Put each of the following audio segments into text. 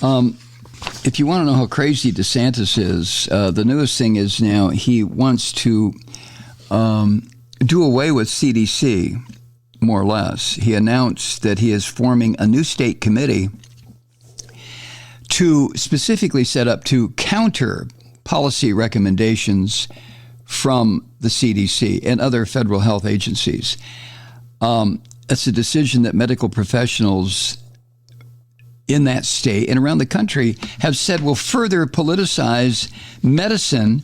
If you want to know how crazy DeSantis is, the newest thing is now he wants to do away with CDC, more or less. He announced that he is forming a new state committee to specifically set up to counter policy recommendations from the CDC and other federal health agencies. That's a decision that medical professionals in that state and around the country have said will further politicize medicine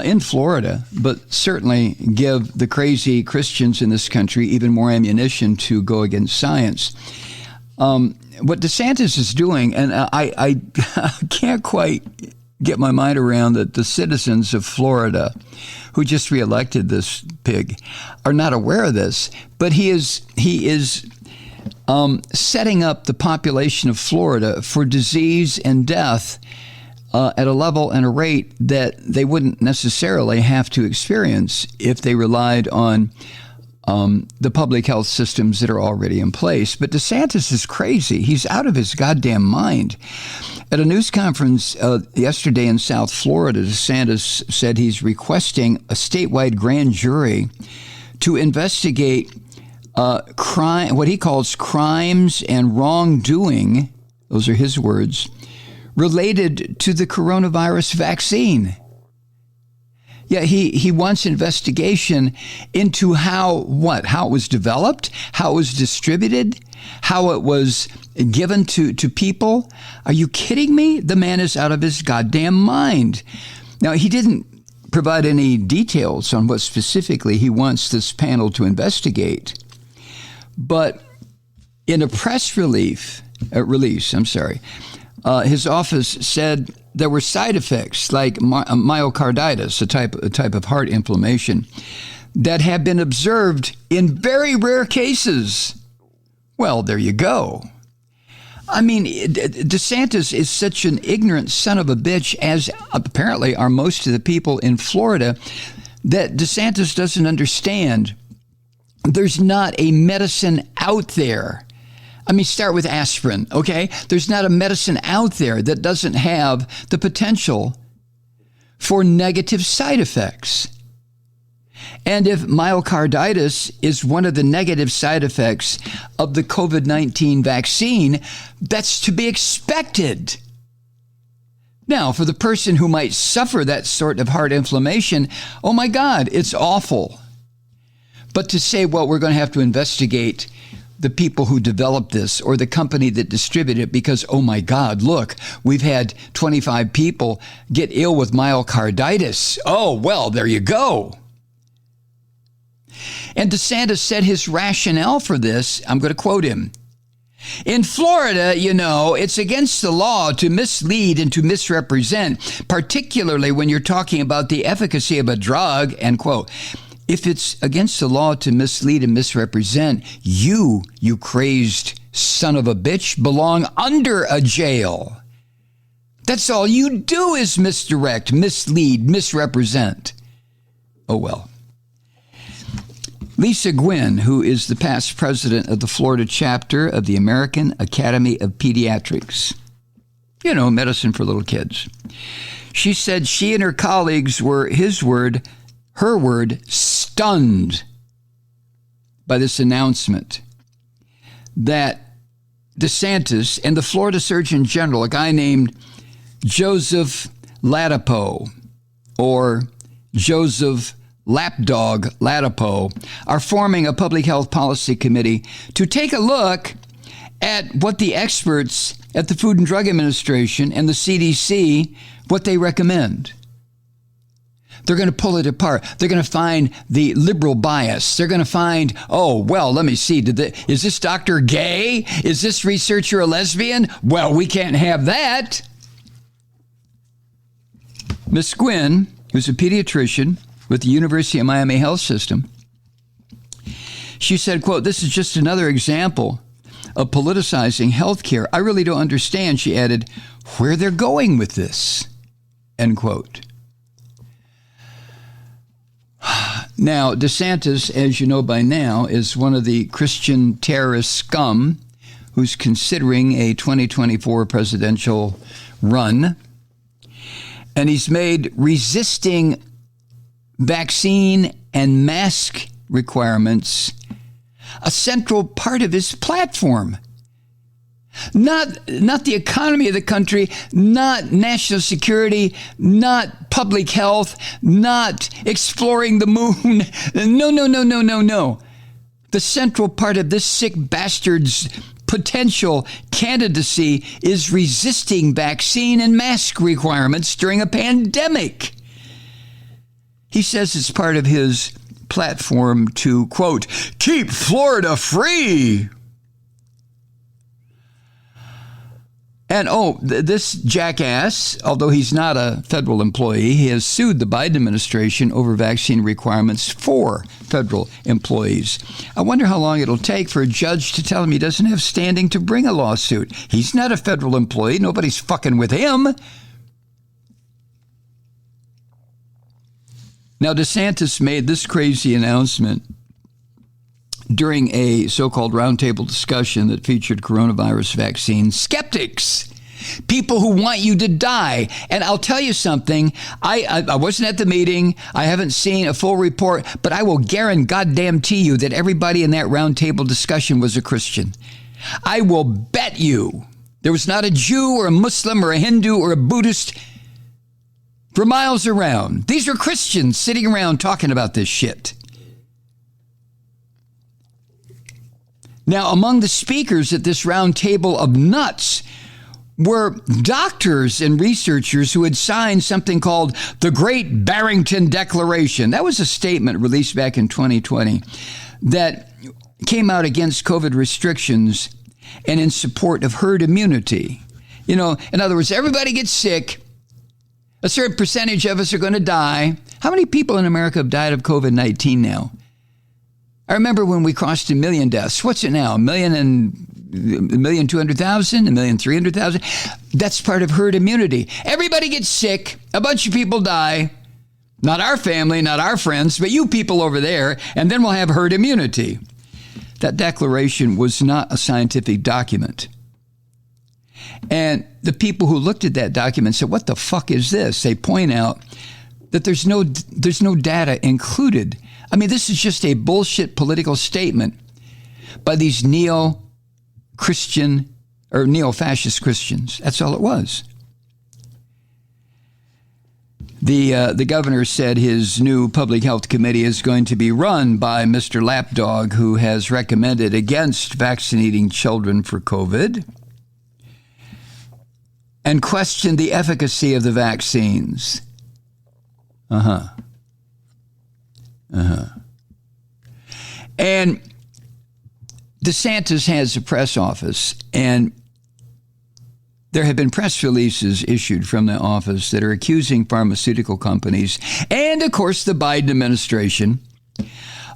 in Florida, but certainly give the crazy Christians in this country even more ammunition to go against science. What DeSantis is doing, and I can't quite get my mind around that the citizens of Florida who just reelected this pig are not aware of this, but he is setting up the population of Florida for disease and death at a level and a rate that they wouldn't necessarily have to experience if they relied on the public health systems that are already in place. But DeSantis is crazy. He's out of his goddamn mind. At a news conference yesterday in South Florida, DeSantis said he's requesting a statewide grand jury to investigate crime, what he calls crimes and wrongdoing, those are his words, related to the coronavirus vaccine. Yeah, he wants investigation into how it was developed, how it was distributed, how it was given to people. Are you kidding me? The man is out of his goddamn mind. Now, he didn't provide any details on what specifically he wants this panel to investigate. But in a press release, his office said there were side effects like myocarditis, a type of heart inflammation, that have been observed in very rare cases. Well, there you go. I mean, DeSantis is such an ignorant son of a bitch, as apparently are most of the people in Florida, that DeSantis doesn't understand. There's not a medicine out there. I mean, start with aspirin, okay? There's not a medicine out there that doesn't have the potential for negative side effects. And if myocarditis is one of the negative side effects of the COVID-19 vaccine, that's to be expected. Now, for the person who might suffer that sort of heart inflammation, oh my God, it's awful. But to say, well, we're going to have to investigate the people who developed this or the company that distributed it because, oh my God, look, we've had 25 people get ill with myocarditis. Oh, well, there you go. And DeSantis said his rationale for this, I'm going to quote him. In Florida, it's against the law to mislead and to misrepresent, particularly when you're talking about the efficacy of a drug, end quote. If it's against the law to mislead and misrepresent, you crazed son of a bitch, belong under a jail. That's all you do is misdirect, mislead, misrepresent. Oh, well. Lisa Gwynn, who is the past president of the Florida chapter of the American Academy of Pediatrics, medicine for little kids. She said she and her colleagues were, her word, stunned by this announcement that DeSantis and the Florida Surgeon General, a guy named Joseph Ladapo, or Joseph Lapdog Ladapo, are forming a public health policy committee to take a look at what the experts at the Food and Drug Administration and the CDC, what they recommend. They're going to pull it apart. They're going to find the liberal bias. They're going to find, oh, well, let me see. Is this doctor gay? Is this researcher a lesbian? Well, we can't have that. Miss Gwynn, who's a pediatrician with the University of Miami Health System, she said, quote, this is just another example of politicizing healthcare. I really don't understand, she added, where they're going with this, end quote. Now, DeSantis, as you know by now, is one of the Christian terrorist scum who's considering a 2024 presidential run. And he's made resisting vaccine and mask requirements a central part of his platform. Not the economy of the country, not national security, not public health, not exploring the moon. No. The central part of this sick bastard's potential candidacy is resisting vaccine and mask requirements during a pandemic. He says it's part of his platform to, quote, keep Florida free. And this jackass, although he's not a federal employee, he has sued the Biden administration over vaccine requirements for federal employees. I wonder how long it'll take for a judge to tell him he doesn't have standing to bring a lawsuit. He's not a federal employee. Nobody's fucking with him. Now, Desantis made this crazy announcement during a so-called roundtable discussion that featured coronavirus vaccine skeptics, people who want you to die. And I'll tell you something, I wasn't at the meeting, I haven't seen a full report, but I will guarantee you that everybody in that roundtable discussion was a Christian. I will bet you there was not a Jew or a Muslim or a Hindu or a Buddhist for miles around. These are Christians sitting around talking about this shit. Now, among the speakers at this round table of nuts were doctors and researchers who had signed something called the Great Barrington Declaration. That was a statement released back in 2020 that came out against COVID restrictions and in support of herd immunity. You know, in other words, everybody gets sick. A certain percentage of us are going to die. How many people in America have died of COVID-19 now? I remember when we crossed 1 million deaths. What's it now? 1,200,000, 1,300,000? That's part of herd immunity. Everybody gets sick. A bunch of people die. Not our family, not our friends, but you people over there. And then we'll have herd immunity. That declaration was not a scientific document. And the people who looked at that document said, what the fuck is this? They point out that there's no data included. I mean, this is just a bullshit political statement by these neo-Christian or neo-fascist Christians. That's all it was. The governor said his new public health committee is going to be run by Mr. Lapdog, who has recommended against vaccinating children for COVID and questioned the efficacy of the vaccines. And DeSantis has a press office, and there have been press releases issued from the office that are accusing pharmaceutical companies and, of course, the Biden administration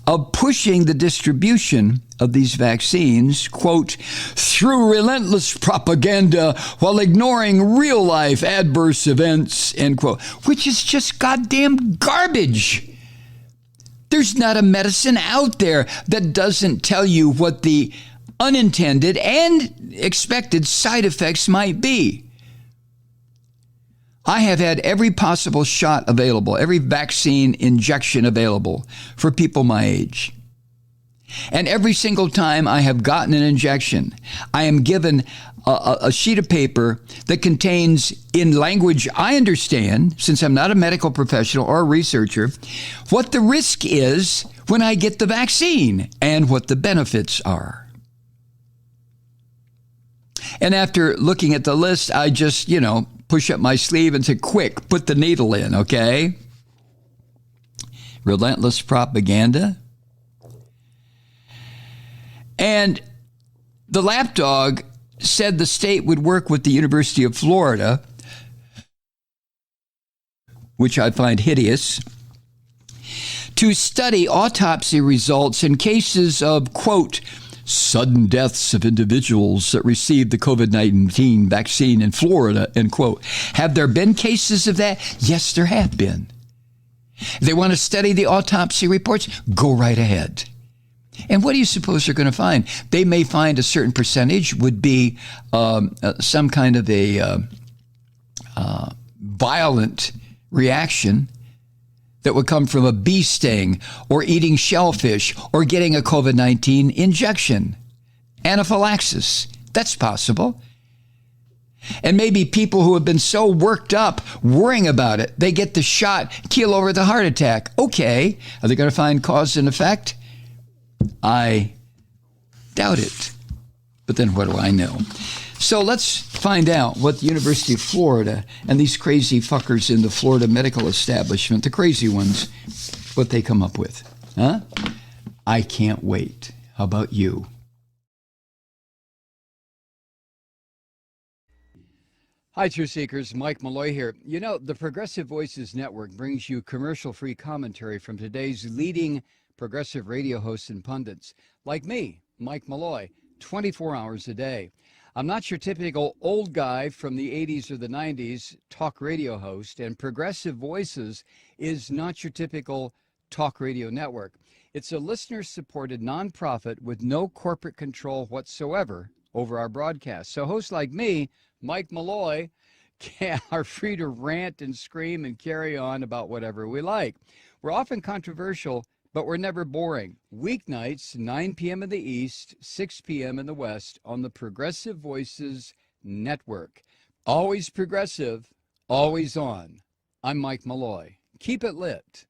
of pushing the distribution of these vaccines, quote, through relentless propaganda while ignoring real-life adverse events, end quote, which is just goddamn garbage. There's not a medicine out there that doesn't tell you what the unintended and expected side effects might be. I have had every possible shot available, every vaccine injection available for people my age. And every single time I have gotten an injection, I am given a sheet of paper that contains, in language I understand, since I'm not a medical professional or a researcher, what the risk is when I get the vaccine and what the benefits are. And after looking at the list, I just, push up my sleeve and say, quick, put the needle in, okay? Relentless propaganda. And the lapdog said the state would work with the University of Florida, which I find hideous, to study autopsy results in cases of, quote, sudden deaths of individuals that received the COVID-19 vaccine in Florida, end quote. Have there been cases of that? Yes, there have been. If they want to study the autopsy reports, go right ahead. And what do you suppose they're going to find? They may find a certain percentage would be some kind of a violent reaction that would come from a bee sting or eating shellfish or getting a COVID-19 injection. Anaphylaxis. That's possible. And maybe people who have been so worked up worrying about it, they get the shot, keel over the heart attack. Okay. Are they going to find cause and effect? I doubt it. But then what do I know? So let's find out what the University of Florida and these crazy fuckers in the Florida medical establishment, the crazy ones, what they come up with. Huh? I can't wait. How about you? Hi, Truth Seekers. Mike Malloy here. You know, the Progressive Voices Network brings you commercial-free commentary from today's leading progressive radio hosts and pundits, like me, Mike Malloy, 24 hours a day. I'm not your typical old guy from the 80s or the 90s talk radio host, and Progressive Voices is not your typical talk radio network. It's a listener-supported nonprofit with no corporate control whatsoever over our broadcast. So hosts like me, Mike Malloy, are free to rant and scream and carry on about whatever we like. We're often controversial, but we're never boring. Weeknights, 9 p.m. in the East, 6 p.m. in the West on the Progressive Voices Network. Always progressive, always on. I'm Mike Malloy. Keep it lit.